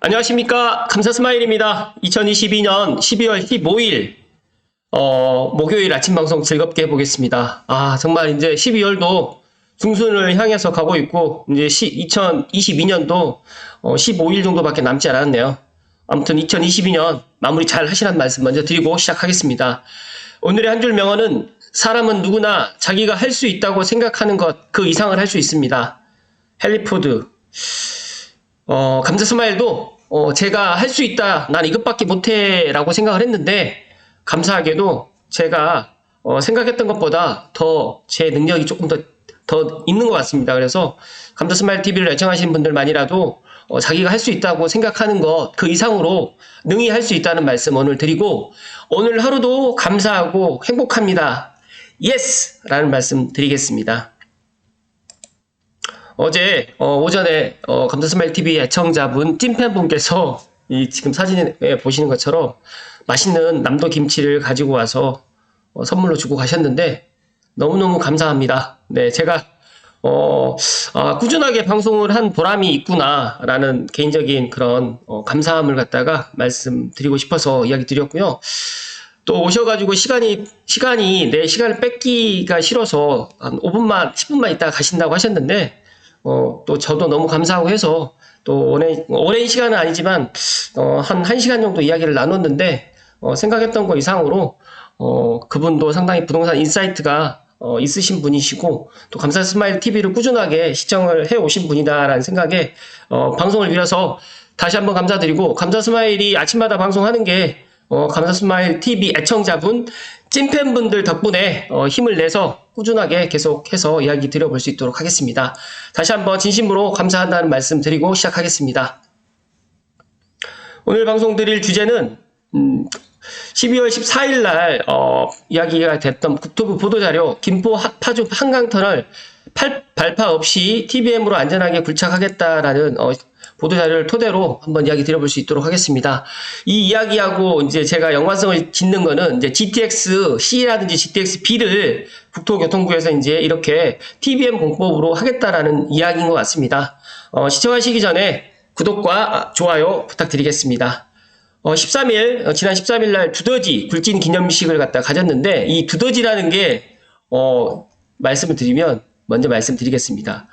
안녕하십니까. 감사스마일입니다. 2022년 12월 15일 목요일 아침 방송 즐겁게 해보겠습니다. 정말 이제 12월도 중순을 향해서 가고 있고 이제 2022년도 15일 정도밖에 남지 않았네요. 아무튼 2022년 마무리 잘 하시라는 말씀 먼저 드리고 시작하겠습니다. 오늘의 한 줄 명언은 사람은 누구나 자기가 할 수 있다고 생각하는 것 그 이상을 할 수 있습니다. 헨리 포드. 감사스마일도 제가 할 수 있다, 난 이것밖에 못해 라고 생각을 했는데 감사하게도 제가 생각했던 것보다 더 제 능력이 조금 더 있는 것 같습니다. 그래서 감사스마일 TV를 애청하시는 분들만이라도 자기가 할 수 있다고 생각하는 것 그 이상으로 능히 할 수 있다는 말씀 오늘 드리고, 오늘 하루도 감사하고 행복합니다. 예스! 라는 말씀 드리겠습니다. 어제 오전에 감사스마일 TV 애청자분 찐팬분께서 이 지금 사진에 보시는 것처럼 맛있는 남도 김치를 가지고 와서 선물로 주고 가셨는데 너무너무 감사합니다. 네, 제가 꾸준하게 방송을 한 보람이 있구나라는 개인적인 그런 감사함을 갖다가 말씀드리고 싶어서 이야기 드렸고요. 또 오셔가지고 시간이 내 시간을 뺏기가 싫어서 한 5분만 10분만 있다가 가신다고 하셨는데 또 저도 너무 감사하고 해서 또 오랜 시간은 아니지만 한 1시간 정도 이야기를 나눴는데 생각했던 거 이상으로 그분도 상당히 부동산 인사이트가 있으신 분이시고 또 감사스마일 TV를 꾸준하게 시청을 해 오신 분이다라는 생각에 방송을 빌어서 다시 한번 감사드리고, 감사스마일이 아침마다 방송하는 게 감사스마일 TV 애청자분 찐팬분들 덕분에 힘을 내서 꾸준하게 계속해서 이야기 드려볼 수 있도록 하겠습니다. 다시 한번 진심으로 감사한다는 말씀 드리고 시작하겠습니다. 오늘 방송 드릴 주제는 12월 14일 날 이야기가 됐던 국토부 보도자료 김포 파주 한강터널 발파 없이 TBM으로 안전하게 굴착하겠다라는 보도자료를 토대로 한번 이야기 드려볼 수 있도록 하겠습니다. 이 이야기하고 이제 제가 연관성을 짓는 거는 이제 GTX-C라든지 GTX-B를 국토교통부에서 이제 이렇게 TBM 공법으로 하겠다라는 이야기인 것 같습니다. 시청하시기 전에 구독과 좋아요 부탁드리겠습니다. 지난 13일 날 두더지 굴진 기념식을 갖다 가졌는데, 이 두더지라는 게, 말씀을 드리면, 먼저 말씀드리겠습니다.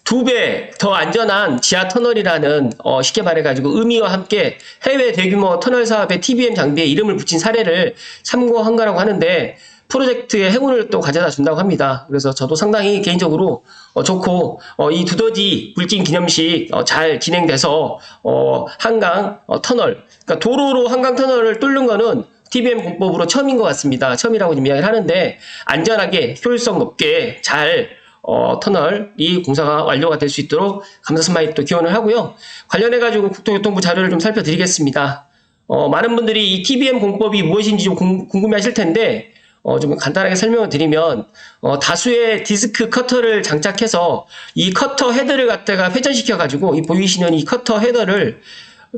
2배 더 안전한 지하 터널이라는, 쉽게 말해가지고 의미와 함께 해외 대규모 터널 사업에 TBM 장비에 이름을 붙인 사례를 참고한 거라고 하는데, 프로젝트의 행운을 또 가져다 준다고 합니다. 그래서 저도 상당히 개인적으로 좋고, 이 두더지 굴진 기념식 잘 진행돼서 한강 터널, 그러니까 도로로 한강 터널을 뚫는 거는 TBM 공법으로 처음인 것 같습니다. 처음이라고 지금 이야기를 하는데, 안전하게 효율성 높게 잘 터널이 공사가 완료가 될 수 있도록 감사스마일 또 기원을 하고요. 관련해가지고 국토교통부 자료를 좀 살펴드리겠습니다. 많은 분들이 이 TBM 공법이 무엇인지 좀 궁금해 하실 텐데, 좀 간단하게 설명을 드리면, 다수의 디스크 커터를 장착해서 이 커터 헤드를 갖다가 회전시켜가지고, 이 보이시는 이 커터 헤더를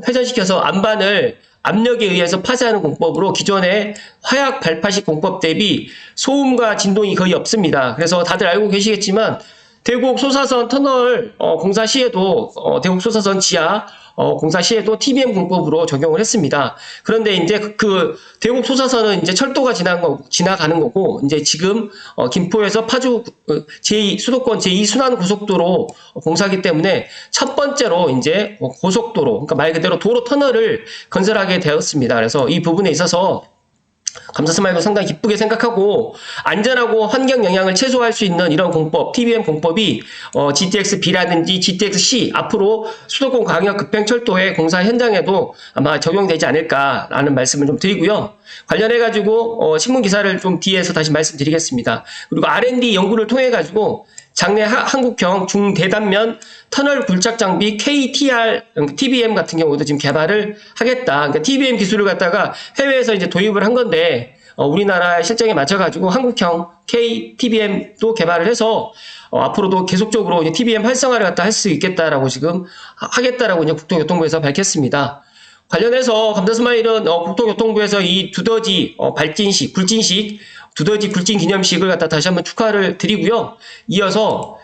회전시켜서 안반을 압력에 의해서 파쇄하는 공법으로 기존의 화약 발파식 공법 대비 소음과 진동이 거의 없습니다. 그래서 다들 알고 계시겠지만, 대곡 소사선 터널 공사 시에도 대곡 소사선 지하 공사 시에도 TBM 공법으로 적용을 했습니다. 그런데 이제 그 대곡 소사선은 이제 철도가 지나가는 거고, 이제 지금 김포에서 파주 수도권 제2순환 고속도로 공사기 때문에 첫 번째로 이제 고속도로, 그러니까 말 그대로 도로 터널을 건설하게 되었습니다. 그래서 이 부분에 있어서 감사스마일도 상당히 기쁘게 생각하고, 안전하고 환경 영향을 최소화할 수 있는 이런 공법, TBM 공법이 GTX-B라든지 GTX-C 앞으로 수도권 광역 급행철도의 공사 현장에도 아마 적용되지 않을까라는 말씀을 좀 드리고요. 관련해가지고 신문 기사를 좀 뒤에서 다시 말씀드리겠습니다. 그리고 R&D 연구를 통해가지고 장내 한국형 중대단면 터널 굴착 장비 KTR, TBM 같은 경우도 지금 개발을 하겠다. 그러니까 TBM 기술을 갖다가 해외에서 이제 도입을 한 건데, 우리나라의 실정에 맞춰가지고 한국형 KTBM도 개발을 해서, 앞으로도 계속적으로 이제 TBM 활성화를 갖다 할 수 있겠다라고 지금 하겠다라고 이제 국토교통부에서 밝혔습니다. 관련해서 감사스마일은 국토교통부에서 이 두더지 굴진식 두더지 굴진 기념식을 갖다 다시 한번 축하를 드리고요. 이어서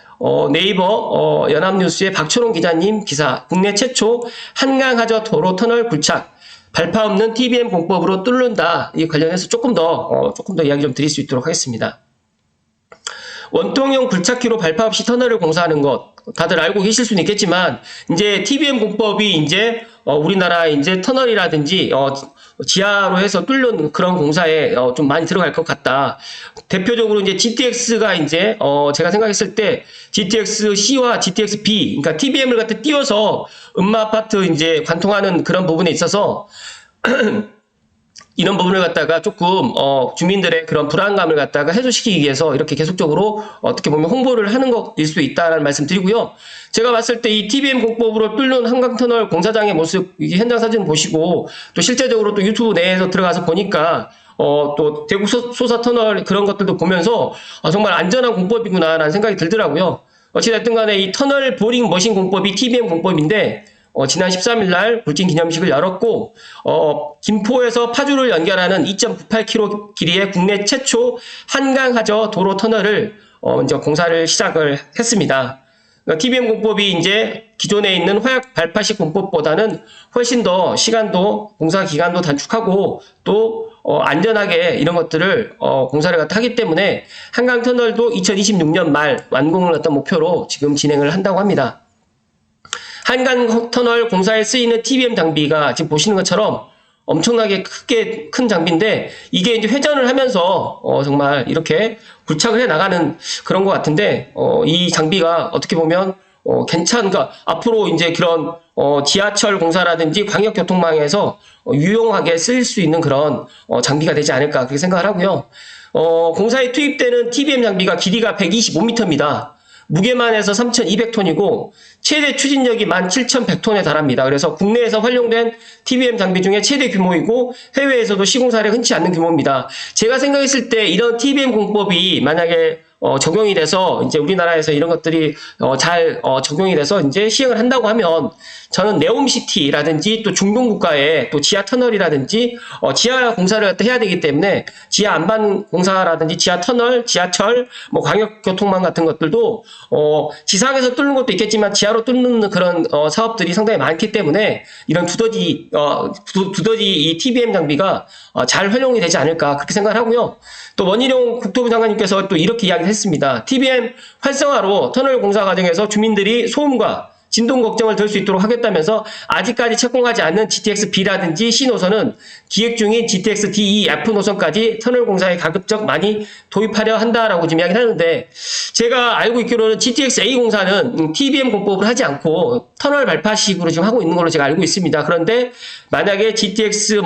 네이버 연합뉴스의 박초롱 기자님 기사 국내 최초 한강하저 도로 터널 굴착 발파 없는 TBM 공법으로 뚫는다. 이 관련해서 조금 더 이야기 좀 드릴 수 있도록 하겠습니다. 원통형 굴착기로 발파 없이 터널을 공사하는 것 다들 알고 계실 수는 있겠지만 이제 TBM 공법이 이제 우리나라 이제 터널이라든지 지하로 해서 뚫는 그런 공사에 좀 많이 들어갈 것 같다. 대표적으로 이제 GTX가 이제 제가 생각했을 때 GTX-C와 GTX-B 그러니까 TBM을 갖다 띄워서 음마아파트 이제 관통하는 그런 부분에 있어서 이런 부분을 갖다가 조금 주민들의 그런 불안감을 갖다가 해소시키기 위해서 이렇게 계속적으로 어떻게 보면 홍보를 하는 것일 수 있다라는 말씀 드리고요. 제가 봤을 때 이 TBM 공법으로 뚫는 한강터널 공사장의 모습, 이게 현장 사진 보시고 또 실제적으로 또 유튜브 내에서 들어가서 보니까 또 대구 소사터널 그런 것들도 보면서 정말 안전한 공법이구나라는 생각이 들더라고요. 어찌됐든 간에 이 터널 보링 머신 공법이 TBM 공법인데 지난 13일 날 불진 기념식을 열었고 김포에서 파주를 연결하는 2.98km 길이의 국내 최초 한강하저 도로 터널을 먼저 공사를 시작을 했습니다. TBM 공법이 이제 기존에 있는 화약 발파식 공법보다는 훨씬 더 시간도 공사 기간도 단축하고 또 안전하게 이런 것들을 공사를 하기 때문에 한강 터널도 2026년 말 완공을 어떤 목표로 지금 진행을 한다고 합니다. 한강 터널 공사에 쓰이는 TBM 장비가 지금 보시는 것처럼 엄청나게 큰 장비인데 이게 이제 회전을 하면서 정말 이렇게 굴착을 해 나가는 그런 것 같은데 이 장비가 어떻게 보면 괜찮은가 앞으로 이제 그런 지하철 공사라든지 광역교통망에서 유용하게 쓰일 수 있는 그런 장비가 되지 않을까 그렇게 생각을 하고요. 공사에 투입되는 TBM 장비가 길이가 125m입니다. 무게만 해서 3,200톤이고 최대 추진력이 17,100톤에 달합니다. 그래서 국내에서 활용된 TBM 장비 중에 최대 규모이고 해외에서도 시공 사례가 흔치 않는 규모입니다. 제가 생각했을 때 이런 TBM 공법이 만약에 적용이 돼서 이제 우리나라에서 이런 것들이 잘 적용이 돼서 이제 시행을 한다고 하면 저는 네옴시티라든지 또 중동 국가에 또 지하 터널이라든지 지하 공사를 갖다 해야 되기 때문에 지하 안반 공사라든지 지하 터널, 지하철, 뭐 광역교통망 같은 것들도 지상에서 뚫는 것도 있겠지만 지하로 뚫는 그런 사업들이 상당히 많기 때문에 이런 두더지 이 TBM 장비가 잘 활용이 되지 않을까 그렇게 생각을 하고요. 또 원희룡 국토부 장관님께서 또 이렇게 이야기를 했습니다. TBM 활성화로 터널 공사 과정에서 주민들이 소음과 진동 걱정을 덜 수 있도록 하겠다면서 아직까지 착공하지 않는 GTX-B라든지 C 노선은 기획 중인 GTX-D, F 노선까지 터널 공사에 가급적 많이 도입하려 한다라고 지금 이야기를 하는데 제가 알고 있기로는 GTX-A 공사는 TBM 공법을 하지 않고 터널 발파식으로 지금 하고 있는 걸로 제가 알고 있습니다. 그런데 만약에 GTX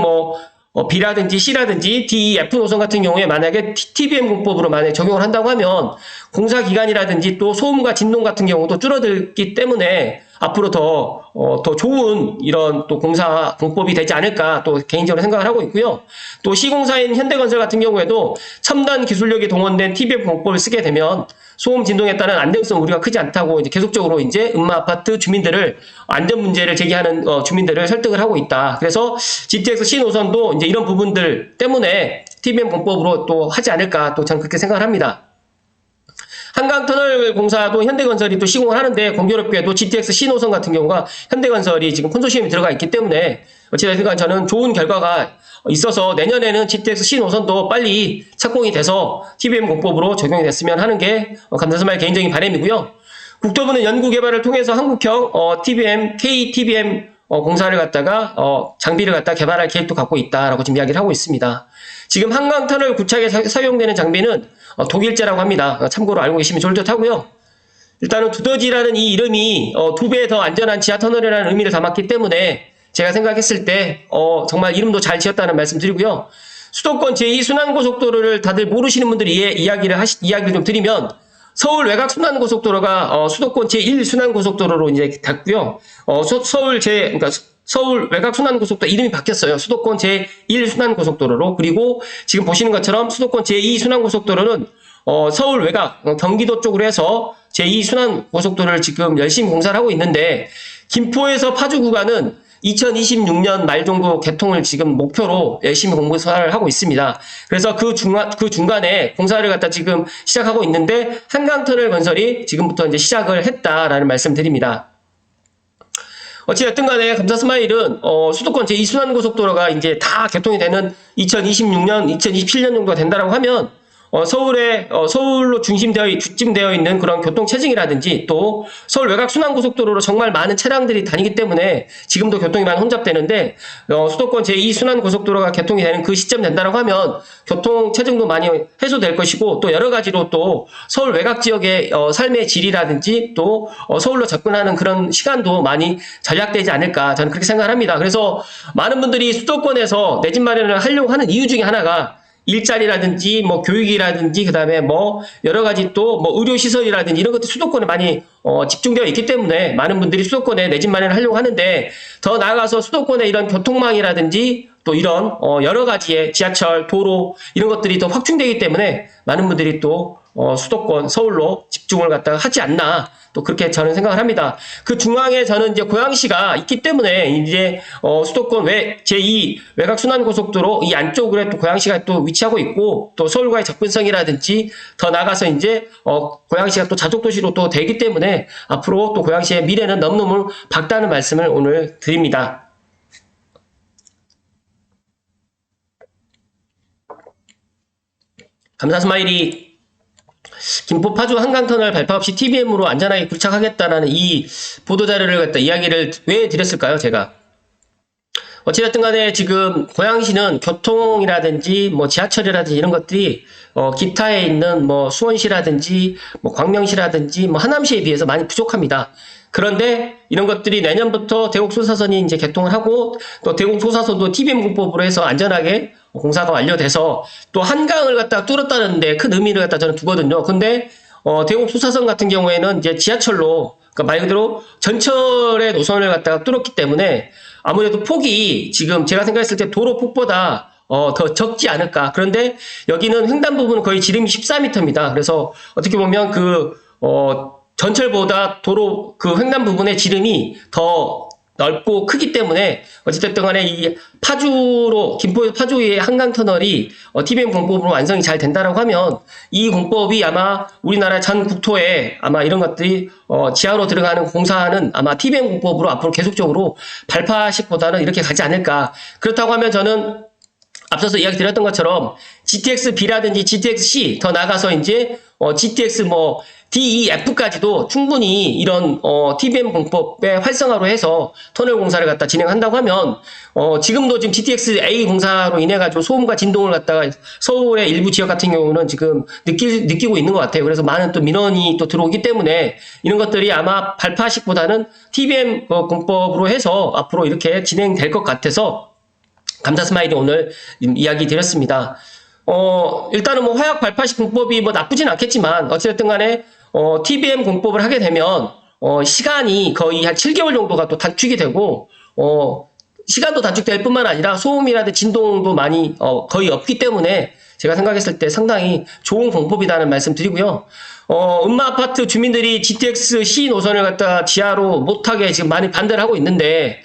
B라든지 C라든지 D, F 노선 같은 경우에 만약에 TBM 공법으로 만약에 적용을 한다고 하면 공사 기간이라든지 또 소음과 진동 같은 경우도 줄어들기 때문에 앞으로 더 좋은 이런 또 공사 공법이 되지 않을까 또 개인적으로 생각을 하고 있고요. 또 시공사인 현대건설 같은 경우에도 첨단 기술력이 동원된 TBM 공법을 쓰게 되면 소음 진동에 따른 안정성 우려가 크지 않다고 이제 계속적으로 이제 음마아파트 주민들을 안전 문제를 제기하는 주민들을 설득을 하고 있다. 그래서 GTX C 노선도 이제 이런 부분들 때문에 TBM 공법으로 또 하지 않을까 또 저는 그렇게 생각을 합니다. 한강터널 공사도 현대건설이 또 시공을 하는데 공교롭게도 GTX C 노선 같은 경우가 현대건설이 지금 콘소시엄이 들어가 있기 때문에 어찌됐든 저는 좋은 결과가 있어서 내년에는 GTX C 노선도 빨리 착공이 돼서 TBM 공법으로 적용이 됐으면 하는 게 감사스마의 개인적인 바람이고요. 국토부는 연구개발을 통해서 한국형 TBM, KTBM 공사를 갖다가 장비를 갖다 개발할 계획도 갖고 있다라고 지금 이야기를 하고 있습니다. 지금 한강터널 구착에 사용되는 장비는 독일제라고 합니다. 참고로 알고 계시면 좋을 듯 하고요. 일단은 두더지라는 이 이름이 2배 더 안전한 지하터널이라는 의미를 담았기 때문에 제가 생각했을 때 정말 이름도 잘 지었다는 말씀 드리고요. 수도권 제2순환고속도로를 다들 모르시는 분들이 이야기를 좀 드리면 서울 외곽순환고속도로가 수도권 제1순환고속도로로 이제 됐고요. 서울 외곽순환고속도로 이름이 바뀌었어요. 수도권 제1순환고속도로로. 그리고 지금 보시는 것처럼 수도권 제2순환고속도로는 서울 외곽 경기도 쪽으로 해서 제2순환고속도로를 지금 열심히 공사를 하고 있는데 김포에서 파주 구간은 2026년 말 정도 개통을 지금 목표로 열심히 공사를 하고 있습니다. 그래서 그 중간에 공사를 갖다 지금 시작하고 있는데 한강터널 건설이 지금부터 이제 시작을 했다라는 말씀 드립니다. 어찌됐든 간에 감사스마일은 수도권 제2순환고속도로가 이제 다 개통이 되는 2026년, 2027년 정도가 된다라고 하면 서울로 주찜되어 있는 그런 교통체증이라든지 또 서울 외곽순환고속도로로 정말 많은 차량들이 다니기 때문에 지금도 교통이 많이 혼잡되는데 수도권 제2순환고속도로가 개통이 되는 그 시점 된다라고 하면 교통체증도 많이 해소될 것이고 또 여러 가지로 또 서울 외곽 지역의 삶의 질이라든지 또 서울로 접근하는 그런 시간도 많이 절약되지 않을까 저는 그렇게 생각을 합니다. 그래서 많은 분들이 수도권에서 내 집 마련을 하려고 하는 이유 중에 하나가 일자리라든지 뭐 교육이라든지 그다음에 뭐 여러 가지 또 뭐 의료 시설이라든지 이런 것들이 수도권에 많이 집중되어 있기 때문에 많은 분들이 수도권에 내 집 마련을 하려고 하는데 더 나아가서 수도권에 이런 교통망이라든지 또 이런 여러 가지의 지하철, 도로 이런 것들이 더 확충되기 때문에 많은 분들이 또 수도권, 서울로 집중을 갖다가 하지 않나 또 그렇게 저는 생각을 합니다. 그 중앙에 저는 이제 고양시가 있기 때문에 이제 수도권 제2 외곽순환고속도로 이 안쪽으로 또 고양시가 또 위치하고 있고 또 서울과의 접근성이라든지 더 나아가서 이제 고양시가 또 자족도시로 또 되기 때문에 앞으로 또 고양시의 미래는 너무너무 밝다는 말씀을 오늘 드립니다. 감사스마일이 김포 파주 한강터널 발파 없이 TBM으로 안전하게 굴착하겠다라는 이 보도자료를 갖다 이야기를 왜 드렸을까요, 제가? 어찌됐든 간에 지금 고양시는 교통이라든지 뭐 지하철이라든지 이런 것들이 기타에 있는 뭐 수원시라든지 뭐 광명시라든지 뭐 하남시에 비해서 많이 부족합니다. 그런데 이런 것들이 내년부터 대곡소사선이 이제 개통을 하고 또 대곡소사선도 TBM 공법으로 해서 안전하게 공사가 완료돼서 또 한강을 갖다 뚫었다는데 큰 의미를 갖다 저는 두거든요. 근데 대곡소사선 같은 경우에는 이제 지하철로 그러니까 말 그대로 전철의 노선을 갖다가 뚫었기 때문에 아무래도 폭이 지금 제가 생각했을 때 도로 폭보다 더 적지 않을까. 그런데 여기는 횡단 부분은 거의 지름이 14m입니다. 그래서 어떻게 보면 전철보다 도로 그 횡단 부분의 지름이 더 넓고 크기 때문에 어찌됐든 간에 이 김포 파주의 한강터널이 TBM 공법으로 완성이 잘 된다라고 하면 이 공법이 아마 우리나라 전 국토에 아마 이런 것들이 지하로 들어가는 공사는 아마 TBM 공법으로 앞으로 계속적으로 발파식보다는 이렇게 가지 않을까. 그렇다고 하면 저는 앞서서 이야기 드렸던 것처럼 GTX-B라든지 GTX-C 더 나가서 이제 GTX DEF까지도 충분히 이런 TBM 공법의 활성화로 해서 터널 공사를 갖다 진행한다고 하면 지금도 지금 GTX-A 공사로 인해 가지고 소음과 진동을 갖다가 서울의 일부 지역 같은 경우는 지금 느끼고 있는 것 같아요. 그래서 많은 또 민원이 또 들어오기 때문에 이런 것들이 아마 발파식보다는 TBM 공법으로 해서 앞으로 이렇게 진행될 것 같아서 감사스마일이 오늘 이야기 드렸습니다. 일단은 뭐 화약 발파식 공법이 뭐 나쁘진 않겠지만 어찌됐든 간에 TBM 공법을 하게 되면 시간이 거의 한 7개월 정도가 또 단축이 되고 시간도 단축될 뿐만 아니라 소음이라든지 진동도 많이 거의 없기 때문에 제가 생각했을 때 상당히 좋은 공법이라는 말씀 드리고요. 음마아파트 주민들이 GTX-C 노선을 갖다가 지하로 못하게 지금 많이 반대를 하고 있는데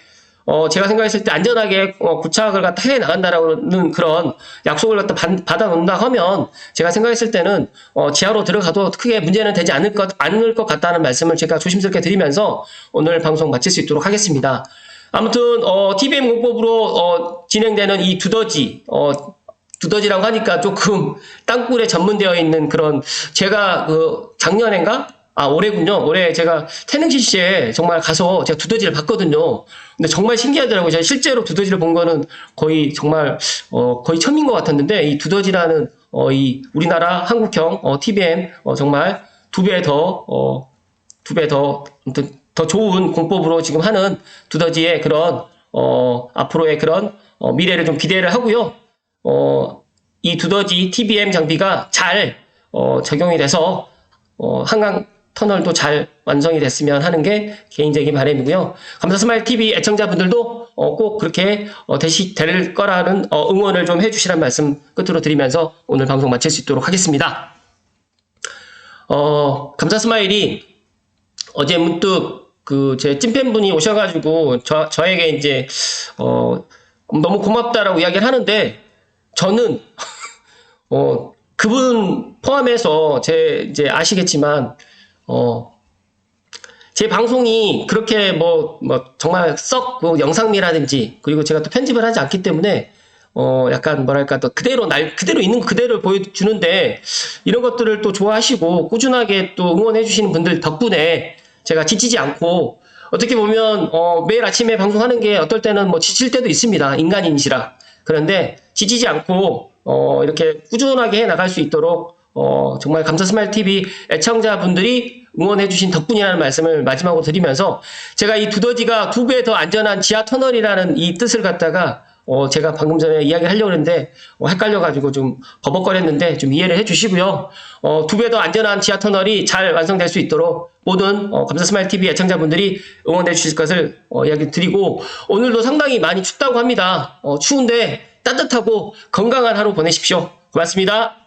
제가 생각했을 때 안전하게 구착을 갖다 해 나간다라는 그런 약속을 갖다 받아 놓는다 하면 제가 생각했을 때는 지하로 들어가도 크게 문제는 되지 않을 것 같다는 말씀을 제가 조심스럽게 드리면서 오늘 방송 마칠 수 있도록 하겠습니다. 아무튼 TBM 공법으로 진행되는 이 두더지라고 하니까 조금 땅굴에 전문되어 있는 그런 제가 작년인가? 올해군요. 올해 제가 태능CC에 정말 가서 제가 두더지를 봤거든요. 근데 정말 신기하더라고요. 제가 실제로 두더지를 본 거는 거의 정말, 거의 처음인 것 같았는데, 이 두더지라는, 이 우리나라 한국형, TBM, 정말 두 배 더, 아무튼 더 좋은 공법으로 지금 하는 두더지의 그런, 앞으로의 그런, 미래를 좀 기대를 하고요. 이 두더지 TBM 장비가 잘, 적용이 돼서, 한강 터널도 잘 완성이 됐으면 하는 게 개인적인 바람이고요. 감사스마일TV 애청자분들도 꼭 그렇게 될 거라는 응원을 좀 해주시란 말씀 끝으로 드리면서 오늘 방송 마칠 수 있도록 하겠습니다. 감사스마일이 어제 문득 그 제 찐팬분이 오셔가지고 저에게 이제 너무 고맙다라고 이야기를 하는데 저는 그분 포함해서 이제 아시겠지만 제 방송이 그렇게 뭐 정말 썩 그 영상미라든지 그리고 제가 또 편집을 하지 않기 때문에 약간 뭐랄까 또 그대로 있는 거 그대로 보여주는데 이런 것들을 또 좋아하시고 꾸준하게 또 응원해 주시는 분들 덕분에 제가 지치지 않고 어떻게 보면 매일 아침에 방송하는 게 어떨 때는 뭐 지칠 때도 있습니다. 인간인지라. 그런데 지치지 않고 이렇게 꾸준하게 해 나갈 수 있도록 정말 감사스마일TV 애청자분들이 응원해주신 덕분이라는 말씀을 마지막으로 드리면서 제가 이 두더지가 2배 더 안전한 지하 터널이라는 이 뜻을 갖다가 제가 방금 전에 이야기를 하려고 했는데 헷갈려가지고 좀 버벅거렸는데 좀 이해를 해주시고요. 2배 더 안전한 지하 터널이 잘 완성될 수 있도록 모든 감사스마일TV 애청자분들이 응원해 주실 것을 이야기 드리고 오늘도 상당히 많이 춥다고 합니다. 추운데 따뜻하고 건강한 하루 보내십시오. 고맙습니다.